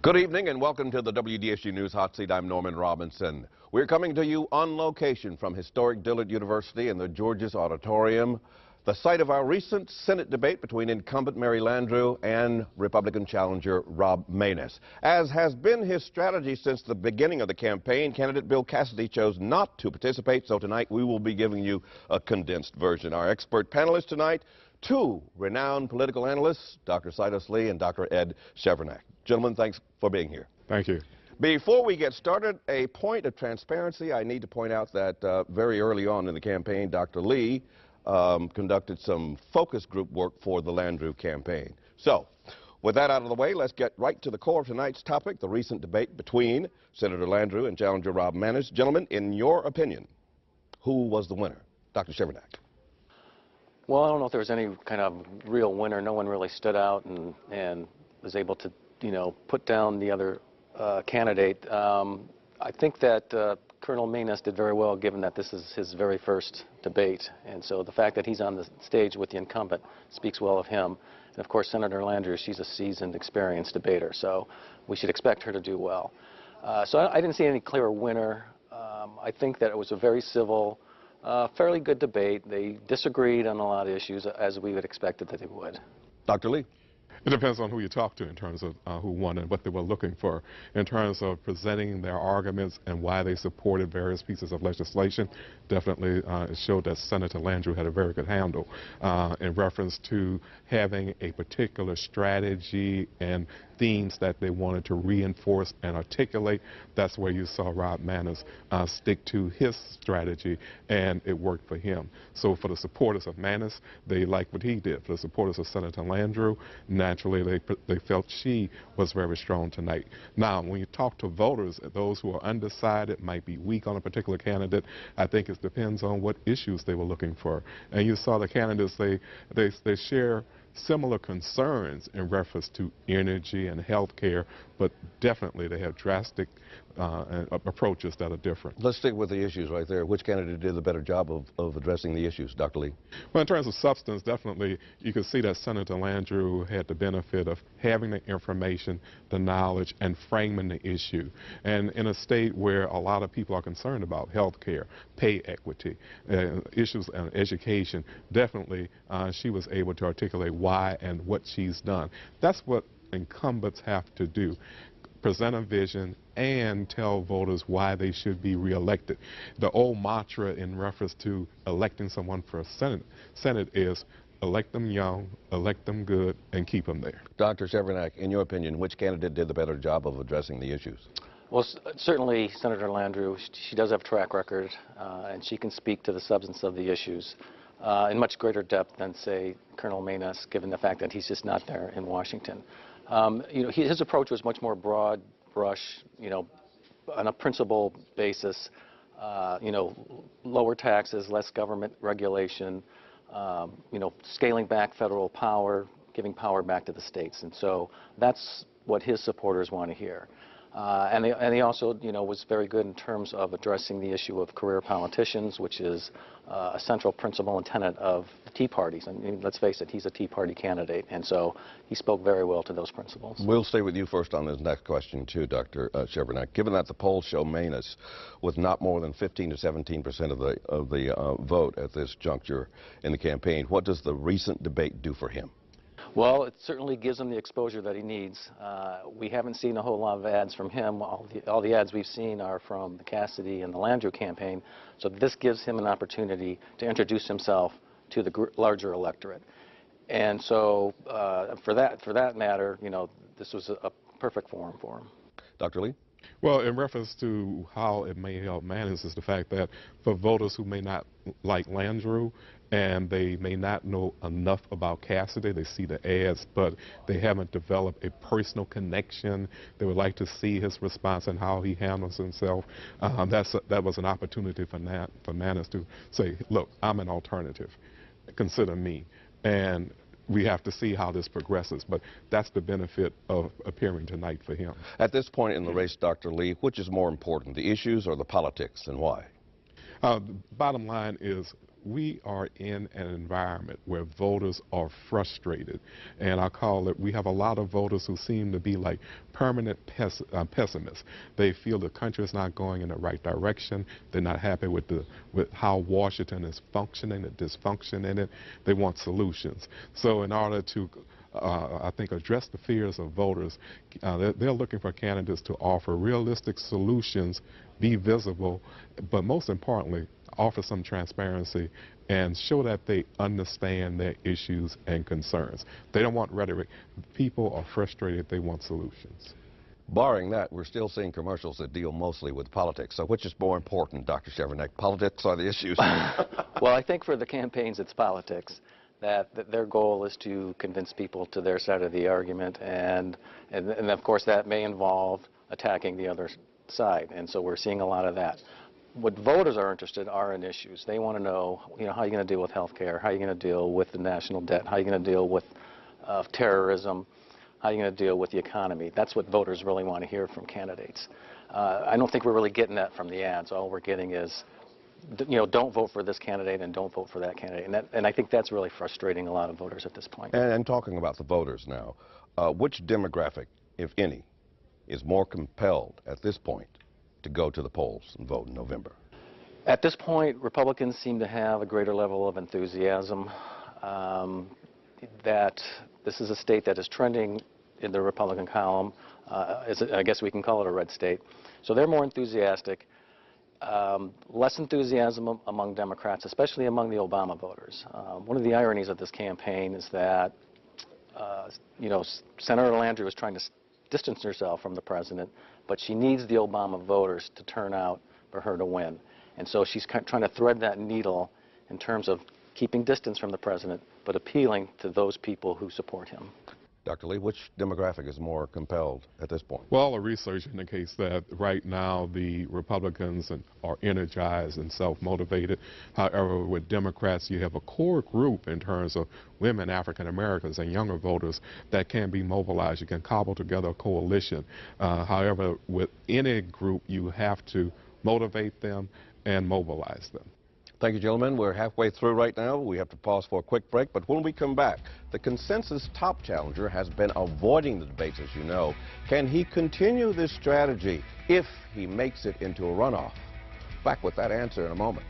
Good evening and welcome to the WDSU News Hot Seat. I'm Norman Robinson. We're coming to you on location from historic Dillard University in the Georges Auditorium, the site of our recent Senate debate between incumbent Mary Landrieu and Republican challenger Rob Maness. As has been his strategy since the beginning of the campaign, candidate Bill Cassidy chose not to participate, so tonight we will be giving you a condensed version. Our expert panelists tonight, two renowned political analysts, Dr. Cyrus Lee and Dr. Ed Chevernak. Gentlemen, thanks for being here. Thank you. Before we get started, a point of transparency. I need to point out that very early on in the campaign, Dr. Lee conducted some focus group work for the Landrieu campaign. So, with that out of the way, let's get right to the core of tonight's topic, the recent debate between Senator Landrieu and challenger Rob Maness. Gentlemen, in your opinion, who was the winner? Dr. Chevernak. Well, I don't know if there was any kind of real winner. No one really stood out and was able to, put down the other candidate. I think that Colonel Maness did very well, given that this is his very first debate. And so the fact that he's on the stage with the incumbent speaks well of him. And of course, Senator Landrieu, she's a seasoned, experienced debater, so we should expect her to do well. So I didn't see any clear winner. I think that it was a very civil, fairly good debate. They disagreed on a lot of issues, as we would expect that they would. Dr. Lee. It depends on who you talk to in terms of who won and what they were looking for. In terms of presenting their arguments and why they supported various pieces of legislation, definitely it showed that Senator Landrieu had a very good handle in reference to having a particular strategy and themes that they wanted to reinforce and articulate. That's where you saw Rob Maness stick to his strategy, and it worked for him. So for the supporters of Maness, they liked what he did. For the supporters of Senator Landrieu, naturally they felt she was very strong tonight. Now, when you talk to voters, those who are undecided, might be weak on a particular candidate, I think it depends on what issues they were looking for. And you saw the candidates, they share similar concerns in reference to energy and health care, but definitely they have drastic approaches that are different. Let's stick with the issues right there. Which candidate did the better job of addressing the issues? Dr. Lee. Well, in terms of substance, definitely you could see that Senator Landrieu had the benefit of having the information, the knowledge, and framing the issue. And in a state where a lot of people are concerned about health care, pay equity, issues on education, definitely she was able to articulate why and what she's done. That's what incumbents have to do. Present a vision and tell voters why they should be reelected. The old mantra in reference to electing someone for Senate is elect them young, elect them good, and keep them there. Dr. Chevernak, in your opinion, which candidate did the better job of addressing the issues? Well, certainly Senator Landrieu, she does have a track record, and she can speak to the substance of the issues in much greater depth than, say, Colonel Maness, given the fact that he's just not there in Washington. His approach was much more broad brush, on a principle basis, lower taxes, less government regulation, scaling back federal power, giving power back to the states. And so that's what his supporters want to hear. And he also, was very good in terms of addressing the issue of career politicians, which is a central principle and tenet of the Tea Parties. I mean, let's face it, he's a Tea Party candidate, and so he spoke very well to those principles. We'll stay with you first on this next question, too, Dr. Chevernak. Given that the polls show Maness with not more than 15 to 17% of the vote at this juncture in the campaign, what does the recent debate do for him? Well, it certainly gives him the exposure that he needs. We haven't seen a whole lot of ads from him. All the ads we've seen are from the Cassidy and the Landrieu campaign. So this gives him an opportunity to introduce himself to the larger electorate. And so for that matter, this was a perfect forum for him. Dr. Lee? Well, in reference to how it may help Maness is the fact that for voters who may not like Landrieu and they may not know enough about Cassidy, they see the ads, but they haven't developed a personal connection. They would like to see his response and how he handles himself. That was an opportunity for Maness to say, look, I'm an alternative. Consider me. And we have to see how this progresses, but that's the benefit of appearing tonight for him. At this point in the race, Dr. Lee, which is more important, the issues or the politics, and why? The bottom line is we are in an environment where voters are frustrated, and I call it, we have a lot of voters who seem to be like permanent pessimists. They feel the country is not going in the right direction. They're not happy with how Washington is functioning, the dysfunction in it. They want solutions. So in order to I think address the fears of voters, they're looking for candidates to offer realistic solutions, be visible, but most importantly, offer some transparency and show that they understand their issues and concerns. They don't want rhetoric. People are frustrated. They want solutions. Barring that, we're still seeing commercials that deal mostly with politics. So which is more important, Dr. Chevernick, politics or the issues? Well, I think for the campaigns, it's politics. That their goal is to convince people to their side of the argument, and of course that may involve attacking the other side, and so we're seeing a lot of that. What voters are interested are in issues. They want to know, how are you going to deal with health care, how are you going to deal with the national debt, how are you going to deal with terrorism, how are you going to deal with the economy. That's what voters really want to hear from candidates. I don't think we're really getting that from the ads. All we're getting is, don't vote for this candidate and don't vote for that candidate. And I think that's really frustrating a lot of voters at this point. And talking about the voters now, which demographic, if any, is more compelled at this point to go to the polls and vote in November? At this point, Republicans seem to have a greater level of enthusiasm that this is a state that is trending in the Republican column. I guess we can call it a red state. So they're more enthusiastic. Less enthusiasm among Democrats, especially among the Obama voters. One of the ironies of this campaign is that, Senator Landrieu is trying to distance herself from the president, but she needs the Obama voters to turn out for her to win. And so she's trying to thread that needle in terms of keeping distance from the president, but appealing to those people who support him. Dr. Lee, which demographic is more compelled at this point? Well, the research indicates that right now the Republicans are energized and self-motivated. However, with Democrats, you have a core group in terms of women, African Americans, and younger voters that can be mobilized. You can cobble together a coalition. However, with any group, you have to motivate them and mobilize them. Thank you, gentlemen. We're halfway through right now. We have to pause for a quick break, but when we come back, the consensus top challenger has been avoiding the debates, as you know. Can he continue this strategy if he makes it into a runoff? Back with that answer in a moment.